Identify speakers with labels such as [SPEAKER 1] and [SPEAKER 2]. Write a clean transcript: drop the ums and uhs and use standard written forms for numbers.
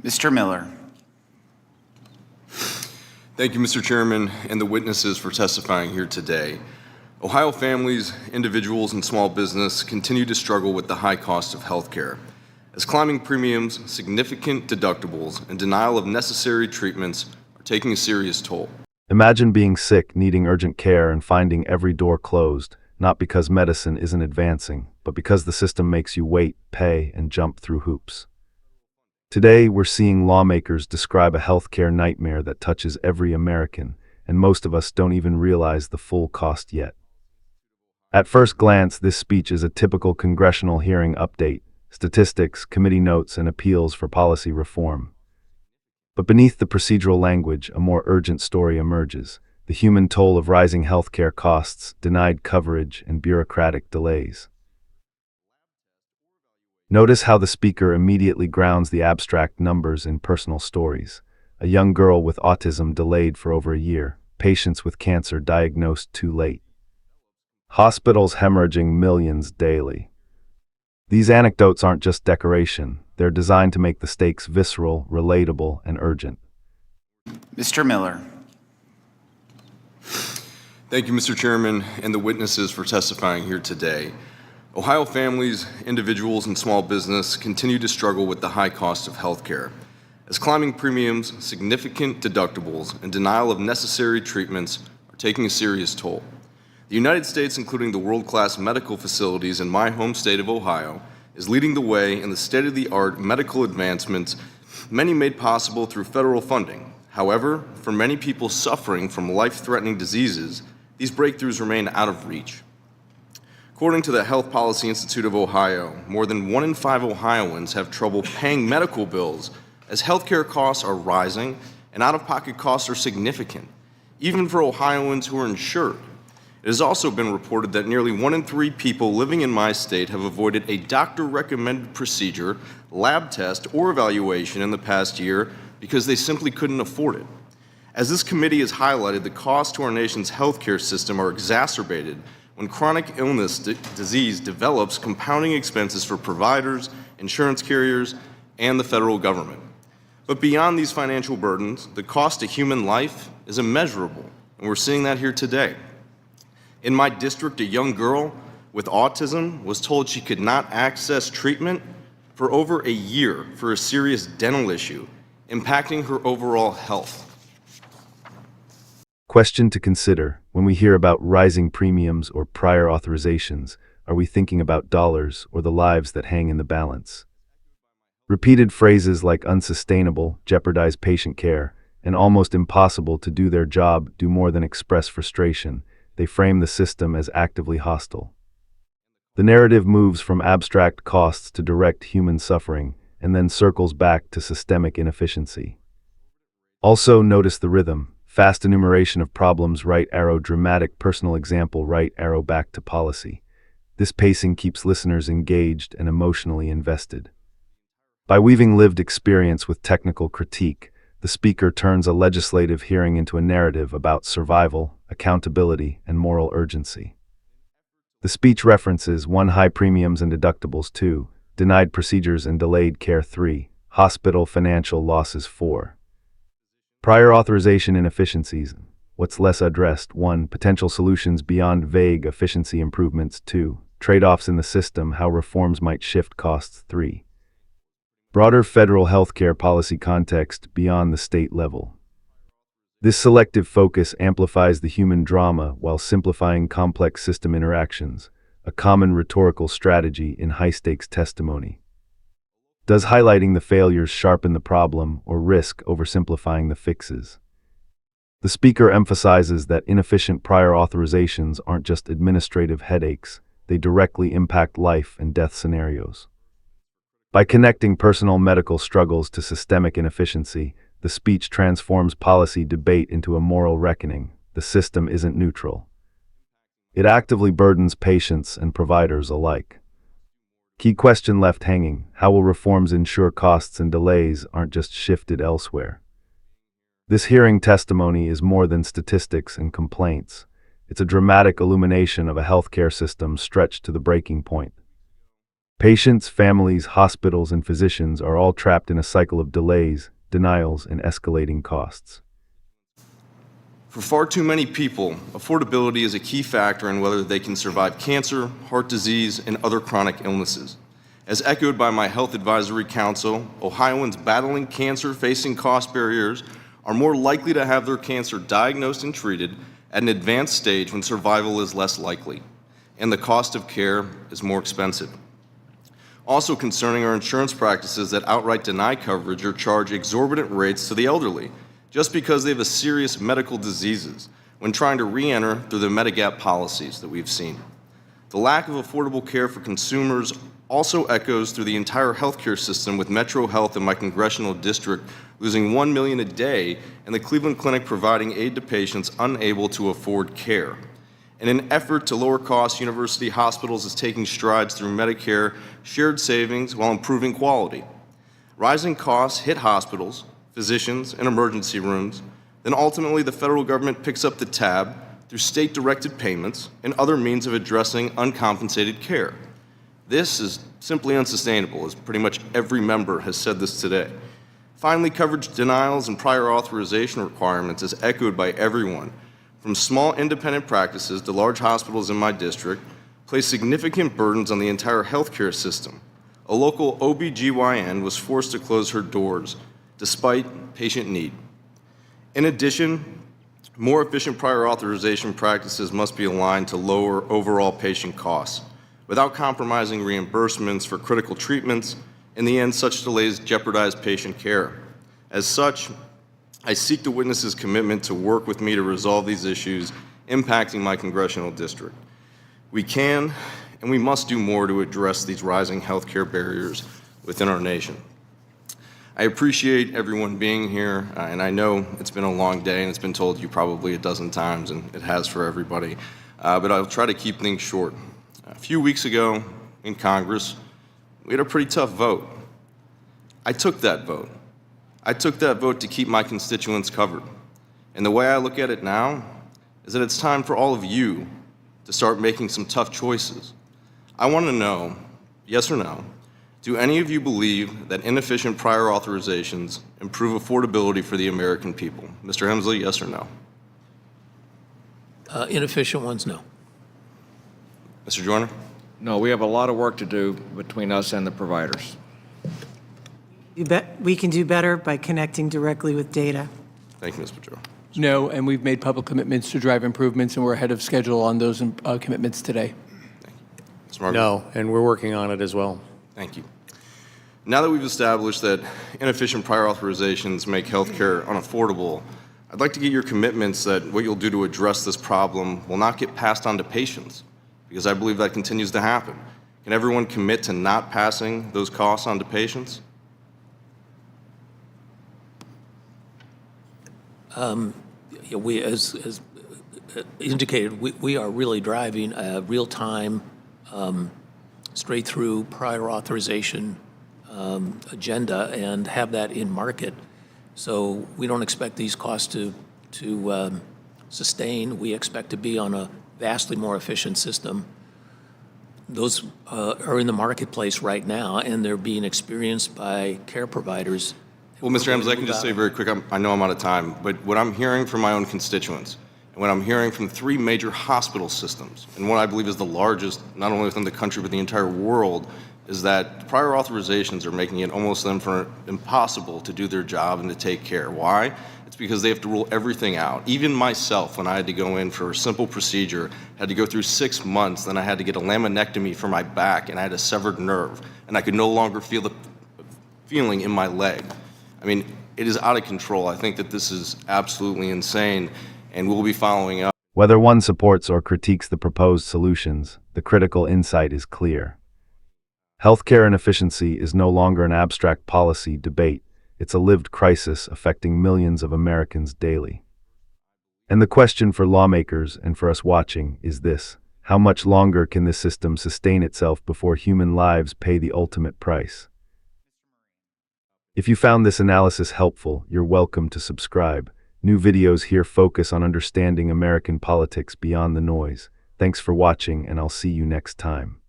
[SPEAKER 1] Mr. Miller.
[SPEAKER 2] Thank you, Mr. Chairman, and the witnesses for testifying here today. Ohio families, individuals, and small business continue to struggle with the high cost of health care, as climbing premiums, significant deductibles, and denial of necessary treatments are taking a serious toll.
[SPEAKER 3] Imagine being sick, needing urgent care, and finding every door closed, not because medicine isn't advancing, but because the system makes you wait, pay, and jump through hoops. Today, we're seeing lawmakers describe a healthcare nightmare that touches every American, and most of us don't even realize the full cost yet. At first glance, this speech is a typical congressional hearing update, statistics, committee notes, and appeals for policy reform. But beneath the procedural language, a more urgent story emerges: the human toll of rising healthcare costs, denied coverage, and bureaucratic delays. Notice how the speaker immediately grounds the abstract numbers in personal stories. A young girl with autism delayed for over a year, patients with cancer diagnosed too late, hospitals hemorrhaging millions daily. These anecdotes aren't just decoration, they're designed to make the stakes visceral, relatable, and urgent.
[SPEAKER 1] Mr. Miller.
[SPEAKER 2] Thank you, Mr. Chairman, and the witnesses for testifying here today. Ohio families, individuals, and small business continue to struggle with the high cost of health care, as climbing premiums, significant deductibles, and denial of necessary treatments are taking a serious toll. The United States, including the world-class medical facilities in my home state of Ohio, is leading the way in the state-of-the-art medical advancements, many made possible through federal funding. However, for many people suffering from life-threatening diseases, these breakthroughs remain out of reach. According to the Health Policy Institute of Ohio, more than 1 in 5 Ohioans have trouble paying medical bills as healthcare costs are rising and out-of-pocket costs are significant, even for Ohioans who are insured. It has also been reported that nearly 1 in 3 people living in my state have avoided a doctor-recommended procedure, lab test, or evaluation in the past year because they simply couldn't afford it. As this committee has highlighted, the costs to our nation's healthcare system are exacerbated when chronic illness disease develops compounding expenses for providers, insurance carriers, and the federal government. But beyond these financial burdens, the cost to human life is immeasurable, and we're seeing that here today. In my district, a young girl with autism was told she could not access treatment for over a year for a serious dental issue, impacting her overall health.
[SPEAKER 3] Question to consider: when we hear about rising premiums or prior authorizations, are we thinking about dollars or the lives that hang in the balance? Repeated phrases like unsustainable jeopardize patient care, and almost impossible to do their job do more than express frustration. They frame the system as actively hostile. The narrative moves from abstract costs to direct human suffering, and then circles back to systemic inefficiency. Also notice the rhythm: fast enumeration of problems, right arrow, dramatic personal example, right arrow, back to policy. This pacing keeps listeners engaged and emotionally invested. By weaving lived experience with technical critique, the speaker turns a legislative hearing into a narrative about survival, accountability, and moral urgency. The speech references 1. High premiums and deductibles, 2. Denied procedures and delayed care, 3. Hospital financial losses, 4. Prior authorization inefficiencies. What's less addressed: 1. Potential solutions beyond vague efficiency improvements, 2. Trade-offs in the system, how reforms might shift costs, 3. Broader federal healthcare policy context beyond the state level. This selective focus amplifies the human drama while simplifying complex system interactions, a common rhetorical strategy in high-stakes testimony. Does highlighting the failures sharpen the problem or risk oversimplifying the fixes? The speaker emphasizes that inefficient prior authorizations aren't just administrative headaches, they directly impact life and death scenarios. By connecting personal medical struggles to systemic inefficiency, the speech transforms policy debate into a moral reckoning. The system isn't neutral. It actively burdens patients and providers alike. Key question left hanging: how will reforms ensure costs and delays aren't just shifted elsewhere? This hearing testimony is more than statistics and complaints. It's a dramatic illumination of a healthcare system stretched to the breaking point. Patients, families, hospitals, and physicians are all trapped in a cycle of delays, denials, and escalating costs.
[SPEAKER 2] For far too many people, affordability is a key factor in whether they can survive cancer, heart disease, and other chronic illnesses. As echoed by my Health Advisory Council, Ohioans battling cancer facing cost barriers are more likely to have their cancer diagnosed and treated at an advanced stage when survival is less likely, and the cost of care is more expensive. Also concerning are insurance practices that outright deny coverage or charge exorbitant rates to the elderly just because they have a serious medical diseases when trying to re-enter through the Medigap policies that we've seen. The lack of affordable care for consumers also echoes through the entire healthcare system, with Metro Health in my congressional district losing $1 million a day and the Cleveland Clinic providing aid to patients unable to afford care. In an effort to lower costs, University Hospitals is taking strides through Medicare shared savings while improving quality. Rising costs hit hospitals, physicians, and emergency rooms. Then ultimately the federal government picks up the tab through state-directed payments and other means of addressing uncompensated care. This is simply unsustainable, as pretty much every member has said this today. Finally, coverage denials and prior authorization requirements, as echoed by everyone, from small independent practices to large hospitals in my district, place significant burdens on the entire healthcare system. A local OB/GYN was forced to close her doors despite patient need. In addition, more efficient prior authorization practices must be aligned to lower overall patient costs without compromising reimbursements for critical treatments. In the end, such delays jeopardize patient care. As such, I seek the witnesses' commitment to work with me to resolve these issues impacting my congressional district. We can and we must do more to address these rising healthcare barriers within our nation. I appreciate everyone being here, and I know it's been a long day and it's been told you probably a dozen times, and it has for everybody, but I'll try to keep things short. A few weeks ago in Congress, we had a pretty tough vote. I took that vote. I took that vote to keep my constituents covered. And the way I look at it now is that it's time for all of you to start making some tough choices. I want to know, yes or no, do any of you believe that inefficient prior authorizations improve affordability for the American people? Mr. Hemsley, yes or no?
[SPEAKER 4] Inefficient ones, no.
[SPEAKER 2] Mr. Joyner?
[SPEAKER 5] No, we have a lot of work to do between us and the providers.
[SPEAKER 6] We can do better by connecting directly with data.
[SPEAKER 2] Thank you, Ms. Pedro.
[SPEAKER 7] No, and we've made public commitments to drive improvements, and we're ahead of schedule on those commitments today.
[SPEAKER 2] Mr. Margaret?
[SPEAKER 8] No, and we're working on it as well.
[SPEAKER 2] Thank you. Now that we've established that inefficient prior authorizations make healthcare unaffordable, I'd like to get your commitments that what you'll do to address this problem will not get passed on to patients, because I believe that continues to happen. Can everyone commit to not passing those costs on to patients?
[SPEAKER 4] We, as indicated, we are really driving a real-time, straight-through prior authorization agenda and have that in market. So we don't expect these costs to sustain. We expect to be on a vastly more efficient system. Those are in the marketplace right now, and they're being experienced by care providers.
[SPEAKER 2] Well, Mr. Hemsley, I can just say very quick, I know I'm out of time, but what I'm hearing from my own constituents, and what I'm hearing from 3 major hospital systems, and what I believe is the largest, not only within the country, but the entire world, is that prior authorizations are making it almost impossible to do their job and to take care. Why? It's because they have to rule everything out. Even myself, when I had to go in for a simple procedure, had to go through 6 months, then I had to get a laminectomy for my back, and I had a severed nerve, and I could no longer feel the feeling in my leg. I mean, it is out of control. I think that this is absolutely insane, and we'll be following up.
[SPEAKER 3] Whether one supports or critiques the proposed solutions, the critical insight is clear. Healthcare inefficiency is no longer an abstract policy debate. It's a lived crisis affecting millions of Americans daily. And the question for lawmakers and for us watching is this: how much longer can this system sustain itself before human lives pay the ultimate price? If you found this analysis helpful, you're welcome to subscribe. New videos here focus on understanding American politics beyond the noise. Thanks for watching, and I'll see you next time.